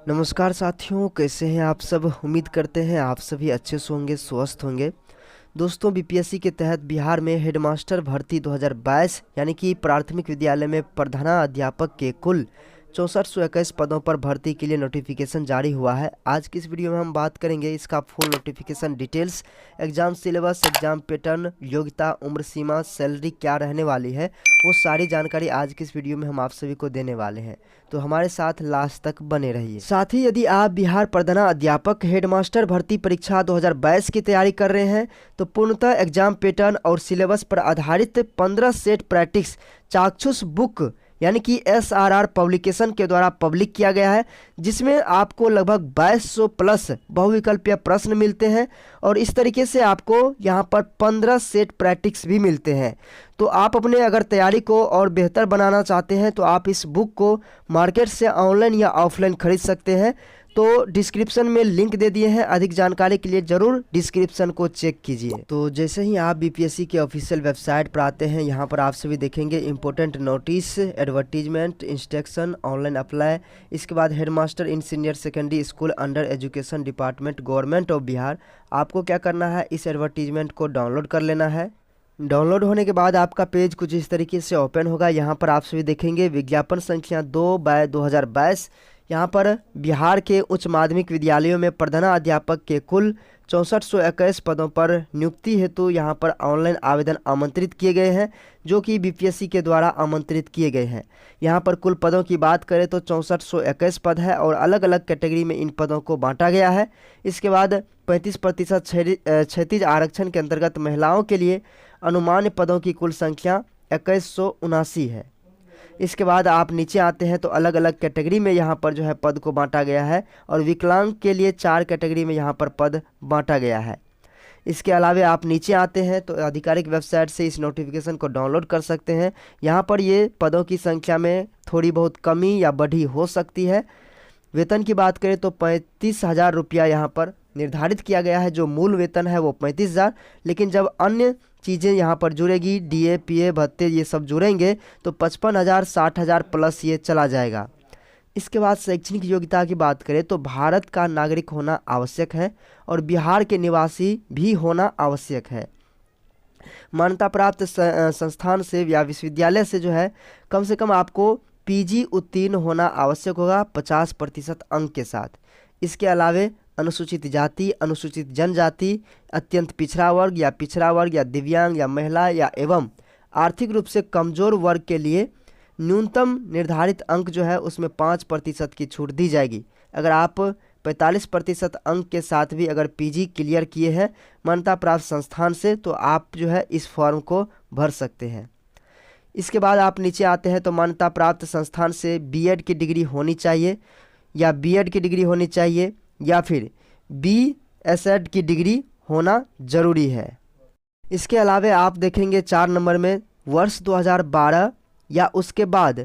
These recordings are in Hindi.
नमस्कार साथियों, कैसे हैं आप सब। उम्मीद करते हैं आप सभी अच्छे से होंगे, स्वस्थ होंगे। दोस्तों, बीपीएससी के तहत बिहार में हेडमास्टर भर्ती 2022 यानी कि प्राथमिक विद्यालय में प्रधानाध्यापक के कुल 6421 पदों पर भर्ती के लिए नोटिफिकेशन जारी हुआ है। आज की इस वीडियो में हम बात करेंगे इसका full notification details, exam syllabus, exam pattern, योग्यता, उम्र सीमा, सैलरी क्या रहने वाली है, वो सारी जानकारी आज की इस वीडियो में हम आप सभी को देने वाले हैं। तो हमारे साथ लास्ट तक बने रहिए। साथ ही यदि आप बिहार प्रधानाध्यापक हेडमास्टर भर्ती परीक्षा 2022 की तैयारी कर रहे हैं तो पूर्णतः एग्जाम पैटर्न और सिलेबस पर आधारित 15 सेट प्रैक्टिस चाक्षुष बुक यानी कि SRR पब्लिकेशन के द्वारा पब्लिक किया गया है, जिसमें आपको लगभग 2200 प्लस बहुविकल्पीय प्रश्न मिलते हैं और इस तरीके से आपको यहाँ पर 15 सेट प्रैक्टिस भी मिलते हैं। तो आप अपने अगर तैयारी को और बेहतर बनाना चाहते हैं तो आप इस बुक को मार्केट से ऑनलाइन या ऑफलाइन खरीद सकते हैं। तो डिस्क्रिप्शन में लिंक दे दिए हैं, अधिक जानकारी के लिए जरूर डिस्क्रिप्शन को चेक कीजिए। तो जैसे ही आप बीपीएससी के ऑफिशियल वेबसाइट पर आते हैं, यहाँ पर आप सभी देखेंगे important notice, advertisement, instruction, online apply. इसके बाद headmaster in senior secondary school under education department government of Bihar. आपको क्या करना है, इस एडवर्टीजमेंट को डाउनलोड कर लेना है। डाउनलोड होने के बाद आपका पेज कुछ इस तरीके से ओपन होगा। यहाँ पर आप सभी देखेंगे विज्ञापन संख्या 2/2022। यहाँ पर बिहार के उच्च माध्यमिक विद्यालयों में प्रधानाध्यापक के कुल 6421 पदों पर नियुक्ति हेतु यहाँ पर ऑनलाइन आवेदन आमंत्रित किए गए हैं, जो कि बीपीएससी के द्वारा आमंत्रित किए गए हैं। यहाँ पर कुल पदों की बात करें तो 6421 पद है और अलग अलग कैटेगरी में इन पदों को बांटा गया है। इसके बाद 35% क्षैतिज आरक्षण के अंतर्गत महिलाओं के लिए अनुमान्य पदों की कुल संख्या 2179 है। इसके बाद आप नीचे आते हैं तो अलग अलग कैटेगरी में यहाँ पर जो है पद को बांटा गया है और विकलांग के लिए 4 कैटेगरी में यहाँ पर पद बांटा गया है। इसके अलावे आप नीचे आते हैं तो आधिकारिक वेबसाइट से इस नोटिफिकेशन को डाउनलोड कर सकते हैं। यहाँ पर ये पदों की संख्या में थोड़ी बहुत कमी या बढ़ी हो सकती है। वेतन की बात करें तो 35,000 रुपया यहाँ पर निर्धारित किया गया है। जो मूल वेतन है वो 35,000, लेकिन जब अन्य चीज़ें यहाँ पर जुड़ेगी, DA PA भत्ते ये सब जुड़ेंगे तो 55,000 60,000 प्लस ये चला जाएगा। इसके बाद शैक्षणिक योग्यता की बात करें तो भारत का नागरिक होना आवश्यक है और बिहार के निवासी भी होना आवश्यक है। मान्यता प्राप्त संस्थान से या विश्वविद्यालय से जो है कम से कम आपको PG उत्तीर्ण होना आवश्यक होगा 50% अंक के साथ। इसके अलावे अनुसूचित जाति, अनुसूचित जनजाति, अत्यंत पिछड़ा वर्ग या दिव्यांग या महिला या एवं आर्थिक रूप से कमजोर वर्ग के लिए न्यूनतम निर्धारित अंक जो है उसमें 5% की छूट दी जाएगी। अगर आप 45% अंक के साथ भी अगर PG क्लियर किए हैं मान्यता प्राप्त संस्थान से तो आप जो है इस फॉर्म को भर सकते हैं। इसके बाद आप नीचे आते हैं तो मान्यता प्राप्त संस्थान से BEd की डिग्री होनी चाहिए या BEd की डिग्री होनी चाहिए या फिर BSEd की डिग्री होना जरूरी है। इसके अलावे आप देखेंगे 4 नंबर में वर्ष 2012 या उसके बाद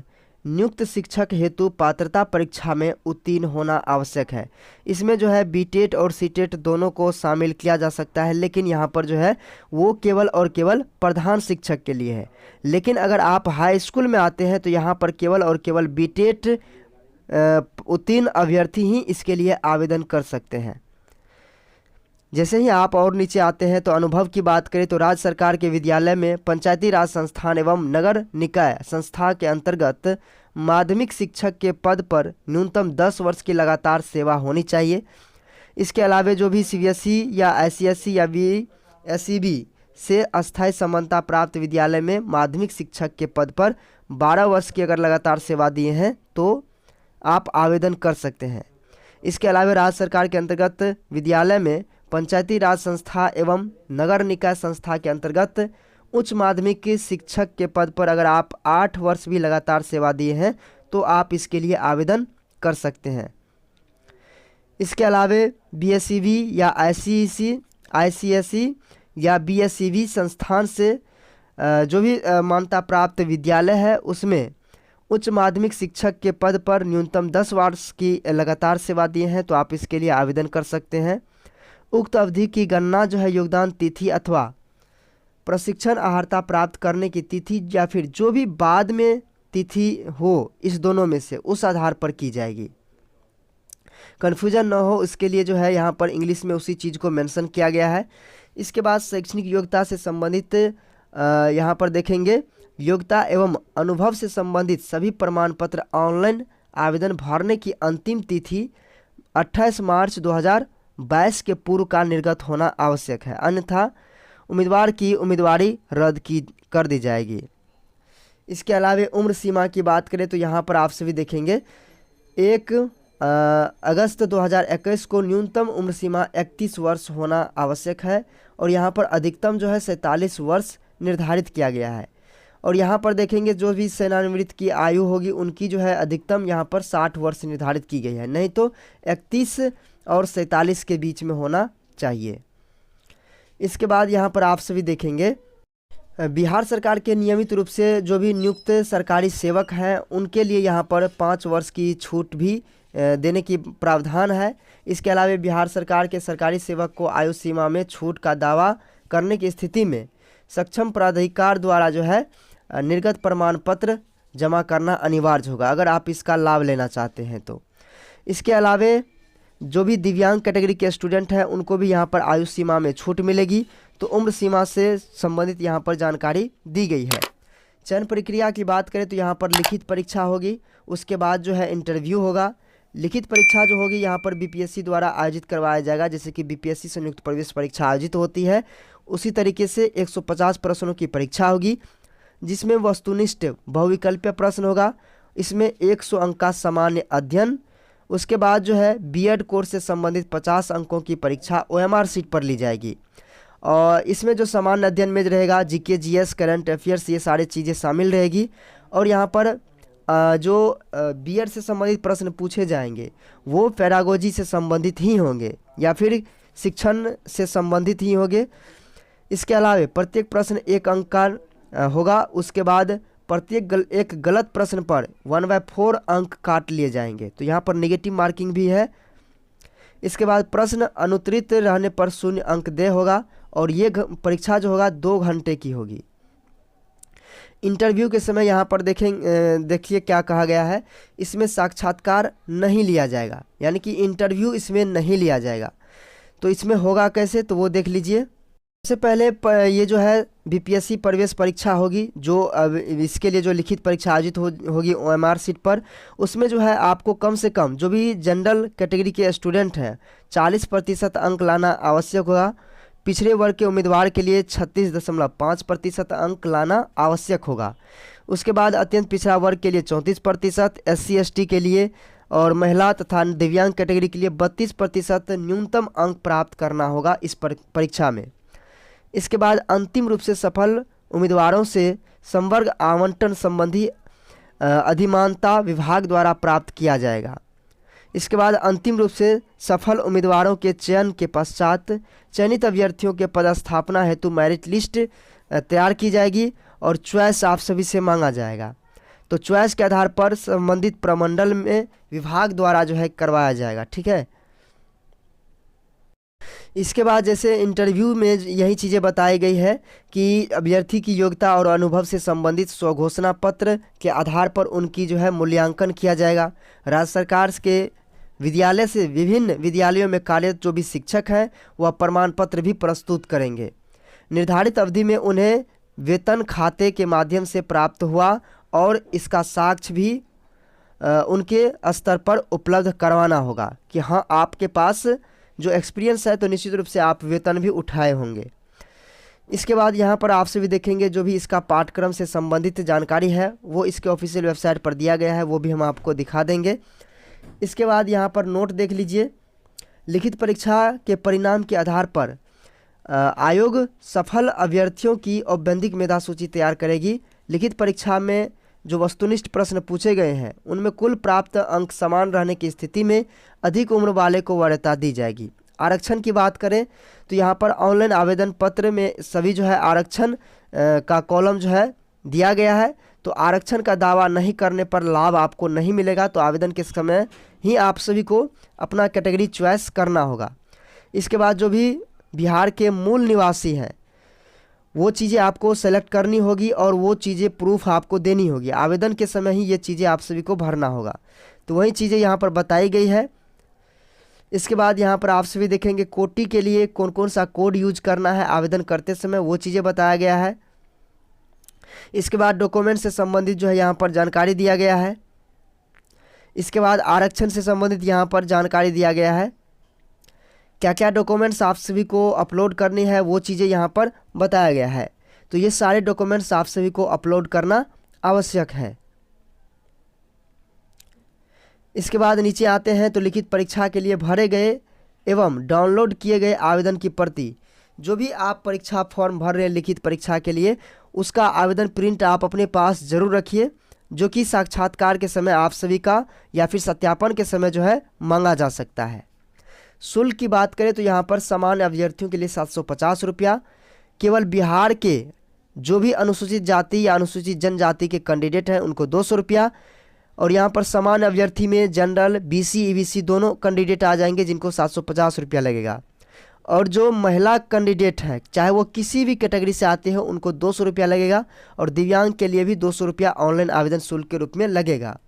नियुक्त शिक्षक हेतु पात्रता परीक्षा में उत्तीर्ण होना आवश्यक है। इसमें जो है BTET और CTET दोनों को शामिल किया जा सकता है, लेकिन यहाँ पर जो है वो केवल और केवल प्रधान शिक्षक के लिए है। लेकिन अगर आप हाई स्कूल में आते हैं तो यहाँ पर केवल और केवल BTET उत्तीर्ण अभ्यर्थी ही इसके लिए आवेदन कर सकते हैं। जैसे ही आप और नीचे आते हैं तो अनुभव की बात करें तो राज्य सरकार के विद्यालय में पंचायती राज संस्थान एवं नगर निकाय संस्था के अंतर्गत माध्यमिक शिक्षक के पद पर न्यूनतम 10 वर्ष की लगातार सेवा होनी चाहिए। इसके अलावे जो भी CBSE या ICSE या SEB से अस्थायी समानता प्राप्त विद्यालय में माध्यमिक शिक्षक के पद पर 12 वर्ष की अगर लगातार सेवा दिए हैं तो आप आवेदन कर सकते हैं। इसके अलावा राज्य सरकार के अंतर्गत विद्यालय में पंचायती राज संस्था एवं नगर निकाय संस्था के अंतर्गत उच्च माध्यमिक शिक्षक के पद पर अगर आप 8 वर्ष भी लगातार सेवा दिए हैं तो आप इसके लिए आवेदन कर सकते हैं। इसके अलावा BSEB या ICSE या BSEB संस्थान से जो भी मान्यता प्राप्त विद्यालय है उसमें उच्च माध्यमिक शिक्षक के पद पर न्यूनतम 10 वर्ष की लगातार सेवा दिए हैं तो आप इसके लिए आवेदन कर सकते हैं। उक्त अवधि की गणना जो है योगदान तिथि अथवा प्रशिक्षण अर्हता प्राप्त करने की तिथि या फिर जो भी बाद में तिथि हो इस दोनों में से उस आधार पर की जाएगी। कन्फ्यूजन ना हो उसके लिए जो है यहाँ पर इंग्लिश में उसी चीज़ को मेंशन किया गया है। इसके बाद शैक्षणिक योग्यता से संबंधित यहाँ पर देखेंगे योग्यता एवं अनुभव से संबंधित सभी प्रमाण पत्र ऑनलाइन आवेदन भरने की अंतिम तिथि 28 मार्च 2022 के पूर्व का निर्गत होना आवश्यक है, अन्यथा उम्मीदवार की उम्मीदवारी रद्द कर दी जाएगी। इसके अलावा उम्र सीमा की बात करें तो यहाँ पर आप सभी देखेंगे 1 अगस्त 2021 को न्यूनतम उम्र सीमा 31 वर्ष होना आवश्यक है और यहाँ पर अधिकतम जो है 47 वर्ष निर्धारित किया गया है। और यहाँ पर देखेंगे जो भी सेवानिवृत्त की आयु होगी उनकी जो है अधिकतम यहाँ पर 60 वर्ष निर्धारित की गई है, नहीं तो 31 और 47 के बीच में होना चाहिए। इसके बाद यहाँ पर आप सभी देखेंगे बिहार सरकार के नियमित रूप से जो भी नियुक्त सरकारी सेवक हैं उनके लिए यहाँ पर 5 वर्ष की छूट भी देने की प्रावधान है। इसके अलावा बिहार सरकार के सरकारी सेवक को आयु सीमा में छूट का दावा करने की स्थिति में सक्षम प्राधिकार द्वारा जो है निर्गत प्रमाण पत्र जमा करना अनिवार्य होगा, अगर आप इसका लाभ लेना चाहते हैं तो। इसके अलावा जो भी दिव्यांग कैटेगरी के स्टूडेंट हैं उनको भी यहाँ पर आयु सीमा में छूट मिलेगी, तो उम्र सीमा से संबंधित यहाँ पर जानकारी दी गई है। चयन प्रक्रिया की बात करें तो यहाँ पर लिखित परीक्षा होगी, उसके बाद जो है इंटरव्यू होगा। लिखित परीक्षा जो होगी यहाँ पर बीपीएससी द्वारा आयोजित करवाया जाएगा, जैसे कि बीपीएससी संयुक्त प्रवेश परीक्षा आयोजित होती है उसी तरीके से 150 प्रश्नों की परीक्षा होगी, जिसमें वस्तुनिष्ठ बहुविकल्पीय प्रश्न होगा। इसमें 100 अंक का सामान्य अध्ययन, उसके बाद जो है बीएड कोर्स से संबंधित 50 अंकों की परीक्षा ओएमआर सीट पर ली जाएगी। और इसमें जो सामान्य अध्ययन में रहेगा जीके, जीएस, करंट अफेयर्स, ये सारी चीज़ें शामिल रहेगी। और यहाँ पर जो बीएड से संबंधित प्रश्न पूछे जाएंगे वो पैरागोजी से संबंधित ही होंगे या फिर शिक्षण से संबंधित ही होंगे। इसके अलावा प्रत्येक प्रश्न 1 अंक का होगा। उसके बाद प्रत्येक एक गलत प्रश्न पर 1/4 अंक काट लिए जाएंगे, तो यहाँ पर नेगेटिव मार्किंग भी है। इसके बाद प्रश्न अनुत्तरित रहने पर 0 अंक दे होगा और ये परीक्षा जो होगा 2 घंटे की होगी। इंटरव्यू के समय यहाँ पर देखिए क्या कहा गया है, इसमें साक्षात्कार नहीं लिया जाएगा, यानी कि इंटरव्यू इसमें नहीं लिया जाएगा। तो इसमें होगा कैसे, तो वो देख लीजिए। सबसे पहले ये जो है बीपीएससी प्रवेश परीक्षा होगी, जो अब इसके लिए जो लिखित परीक्षा आयोजित होगी ओएमआर सीट पर, उसमें जो है आपको कम से कम जो भी जनरल कैटेगरी के स्टूडेंट हैं 40% अंक लाना आवश्यक होगा। पिछड़े वर्ग के उम्मीदवार के लिए 36.5% अंक लाना आवश्यक होगा। उसके बाद अत्यंत पिछड़ा वर्ग के लिए 34%, एससी एसटी के लिए और महिला तथा दिव्यांग कैटेगरी के लिए 32% न्यूनतम अंक प्राप्त करना होगा इस परीक्षा में। इसके बाद अंतिम रूप से सफल उम्मीदवारों से संवर्ग आवंटन संबंधी अधिमानता विभाग द्वारा प्राप्त किया जाएगा। इसके बाद अंतिम रूप से सफल उम्मीदवारों के चयन के पश्चात चयनित अभ्यर्थियों के पदस्थापना हेतु मेरिट लिस्ट तैयार की जाएगी और चॉइस आप सभी से मांगा जाएगा। तो चॉइस के आधार पर संबंधित प्रमंडल में विभाग द्वारा जो है करवाया जाएगा, ठीक है। इसके बाद जैसे इंटरव्यू में यही चीज़ें बताई गई है कि अभ्यर्थी की योग्यता और अनुभव से संबंधित स्वघोषणा पत्र के आधार पर उनकी जो है मूल्यांकन किया जाएगा। राज्य सरकार के विद्यालय से विभिन्न विद्यालयों में कार्यरत जो भी शिक्षक हैं वह प्रमाण पत्र भी प्रस्तुत करेंगे। निर्धारित अवधि में उन्हें वेतन खाते के माध्यम से प्राप्त हुआ और इसका साक्ष्य भी उनके स्तर पर उपलब्ध करवाना होगा कि हाँ आपके पास जो एक्सपीरियंस है, तो निश्चित रूप से आप वेतन भी उठाए होंगे। इसके बाद यहाँ पर आपसे भी देखेंगे जो भी इसका पाठ्यक्रम से संबंधित जानकारी है वो इसके ऑफिशियल वेबसाइट पर दिया गया है, वो भी हम आपको दिखा देंगे। इसके बाद यहाँ पर नोट देख लीजिए, लिखित परीक्षा के परिणाम के आधार पर आयोग सफल अभ्यर्थियों की औपबंधिक मेधा सूची तैयार करेगी। लिखित परीक्षा में जो वस्तुनिष्ठ प्रश्न पूछे गए हैं उनमें कुल प्राप्त अंक समान रहने की स्थिति में अधिक उम्र वाले को वरीयता दी जाएगी। आरक्षण की बात करें तो यहाँ पर ऑनलाइन आवेदन पत्र में सभी जो है आरक्षण का कॉलम जो है दिया गया है, तो आरक्षण का दावा नहीं करने पर लाभ आपको नहीं मिलेगा। तो आवेदन के समय ही आप सभी को अपना कैटेगरी चॉइस करना होगा। इसके बाद जो भी बिहार के मूल निवासी हैं वो चीज़ें आपको सेलेक्ट करनी होगी और वो चीज़ें प्रूफ आपको देनी होगी। आवेदन के समय ही ये चीज़ें आप सभी को भरना होगा। तो वही चीज़ें यहाँ पर बताई गई है। इसके बाद यहाँ पर आप सभी देखेंगे कोटि के लिए कौन कौन सा कोड यूज करना है आवेदन करते समय, वो चीज़ें बताया गया है। इसके बाद डॉक्यूमेंट से संबंधित जो है यहाँ पर जानकारी दिया गया है। इसके बाद आरक्षण से संबंधित यहाँ पर जानकारी दिया गया है। क्या क्या डॉक्यूमेंट्स आप सभी को अपलोड करनी है वो चीज़ें यहाँ पर बताया गया है। तो ये सारे डॉक्यूमेंट्स आप सभी को अपलोड करना आवश्यक है। इसके बाद नीचे आते हैं तो लिखित परीक्षा के लिए भरे गए एवं डाउनलोड किए गए आवेदन की प्रति, जो भी आप परीक्षा फॉर्म भर रहे हैं लिखित परीक्षा के लिए, उसका आवेदन प्रिंट आप अपने पास ज़रूर रखिए, जो कि साक्षात्कार के समय आप सभी का या फिर सत्यापन के समय जो है मांगा जा सकता है। शुल्क की बात करें तो यहाँ पर सामान्य अभ्यर्थियों के लिए 750 रुपया, केवल बिहार के जो भी अनुसूचित जाति या अनुसूचित जनजाति के कैंडिडेट हैं उनको 200 रुपया, और यहाँ पर सामान्य अभ्यर्थी में जनरल बीसी ईबीसी दोनों कैंडिडेट आ जाएंगे जिनको 750 रुपया लगेगा। और जो महिला कैंडिडेट हैं चाहे वो किसी भी कैटेगरी से आते हो उनको 200 रुपया लगेगा, और दिव्यांग के लिए भी 200 रुपया ऑनलाइन आवेदन शुल्क के रूप में लगेगा।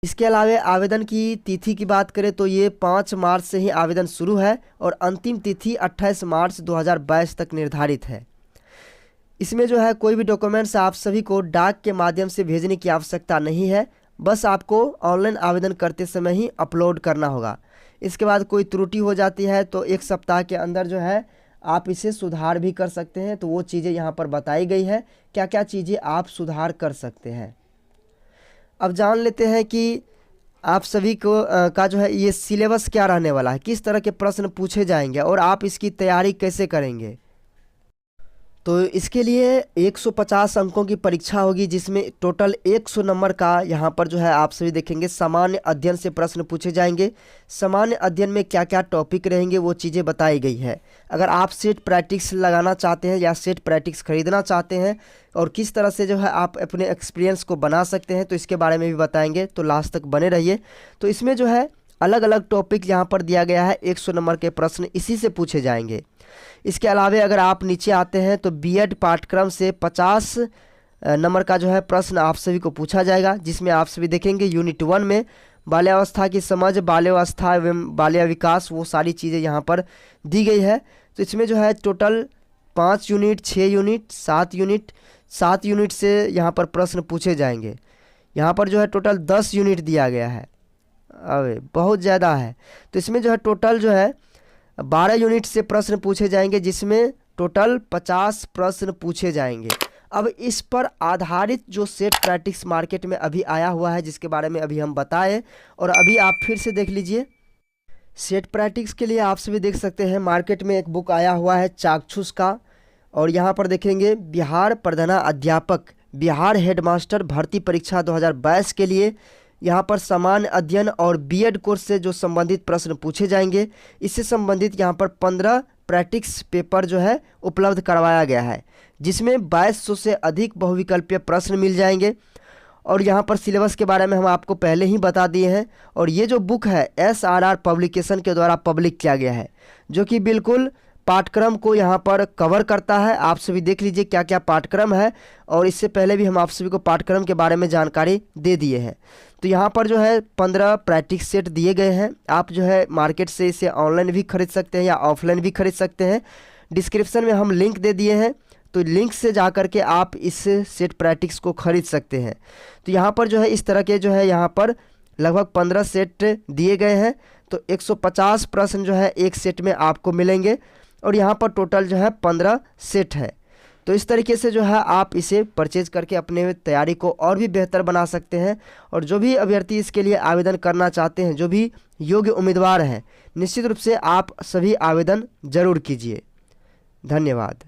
इसके अलावा आवेदन की तिथि की बात करें तो ये 5 मार्च से ही आवेदन शुरू है और अंतिम तिथि 28 मार्च 2022 तक निर्धारित है। इसमें जो है कोई भी डॉक्यूमेंट्स आप सभी को डाक के माध्यम से भेजने की आवश्यकता नहीं है, बस आपको ऑनलाइन आवेदन करते समय ही अपलोड करना होगा। इसके बाद कोई त्रुटि हो जाती है तो 1 सप्ताह के अंदर जो है आप इसे सुधार भी कर सकते हैं। तो वो चीज़ें यहाँ पर बताई गई है, क्या क्या चीज़ें आप सुधार कर सकते हैं। अब जान लेते हैं कि आप सभी को का जो है ये सिलेबस क्या रहने वाला है, किस तरह के प्रश्न पूछे जाएंगे और आप इसकी तैयारी कैसे करेंगे। तो इसके लिए 150 अंकों की परीक्षा होगी, जिसमें टोटल 100 नंबर का यहाँ पर जो है आप सभी देखेंगे सामान्य अध्ययन से प्रश्न पूछे जाएंगे। सामान्य अध्ययन में क्या क्या टॉपिक रहेंगे वो चीज़ें बताई गई है। अगर आप सेट प्रैक्टिस लगाना चाहते हैं या सेट प्रैक्टिस खरीदना चाहते हैं और किस तरह से जो है आप अपने एक्सपीरियंस को बना सकते हैं तो इसके बारे में भी बताएंगे, तो लास्ट तक बने रहिए। तो इसमें जो है अलग अलग टॉपिक यहाँ पर दिया गया है, 100 नंबर के प्रश्न इसी से पूछे जाएंगे। इसके अलावा अगर आप नीचे आते हैं तो बीएड पाठ्यक्रम से 50 नंबर का जो है प्रश्न आप सभी को पूछा जाएगा, जिसमें आप सभी देखेंगे यूनिट 1 में बाल्यावस्था की समझ, बाल्यावस्था एवं बाल्य विकास, वो सारी चीज़ें यहाँ पर दी गई है। तो इसमें जो है टोटल 5 यूनिट, 6 यूनिट, 7 यूनिट से यहाँ पर प्रश्न पूछे जाएंगे। यहाँ पर जो है टोटल 10 यूनिट दिया गया है, अरे बहुत ज़्यादा है। तो इसमें जो है टोटल जो है 12 यूनिट से प्रश्न पूछे जाएंगे, जिसमें टोटल 50 प्रश्न पूछे जाएंगे। अब इस पर आधारित जो सेट प्रैक्टिस मार्केट में अभी आया हुआ है, जिसके बारे में अभी हम बताए, और अभी आप फिर से देख लीजिए। सेट प्रैक्टिस के लिए आप सभी देख सकते हैं मार्केट में एक बुक आया हुआ है चाक्षुष का, और यहाँ पर देखेंगे बिहार प्रधानाध्यापक बिहार हेडमास्टर भर्ती परीक्षा 2022 के लिए यहाँ पर सामान्य अध्ययन और बीएड कोर्स से जो संबंधित प्रश्न पूछे जाएंगे, इससे संबंधित यहाँ पर 15 प्रैक्टिस पेपर जो है उपलब्ध करवाया गया है, जिसमें 2200 से अधिक बहुविकल्पीय प्रश्न मिल जाएंगे। और यहाँ पर सिलेबस के बारे में हम आपको पहले ही बता दिए हैं, और ये जो बुक है SRR पब्लिकेशन के द्वारा पब्लिक किया गया है, जो कि बिल्कुल पाठ्यक्रम को यहाँ पर कवर करता है। आप सभी देख लीजिए क्या क्या पाठ्यक्रम है, और इससे पहले भी हम आप सभी को पाठ्यक्रम के बारे में जानकारी दे दिए हैं। तो यहाँ पर जो है 15 प्रैक्टिस सेट दिए गए हैं। आप जो है मार्केट से इसे ऑनलाइन भी खरीद सकते हैं या ऑफलाइन भी खरीद सकते हैं। डिस्क्रिप्शन में हम लिंक दे दिए हैं, तो लिंक से जा कर के आप इस सेट प्रैक्टिस को खरीद सकते हैं। तो यहाँ पर जो है इस तरह के जो है यहाँ पर लगभग 15 सेट दिए गए हैं। तो 150 प्रश्न जो है एक सेट में आपको मिलेंगे, और यहाँ पर टोटल जो है 15 सेट है। तो इस तरीके से जो है आप इसे परचेज करके अपने तैयारी को और भी बेहतर बना सकते हैं। और जो भी अभ्यर्थी इसके लिए आवेदन करना चाहते हैं, जो भी योग्य उम्मीदवार हैं, निश्चित रूप से आप सभी आवेदन जरूर कीजिए। धन्यवाद।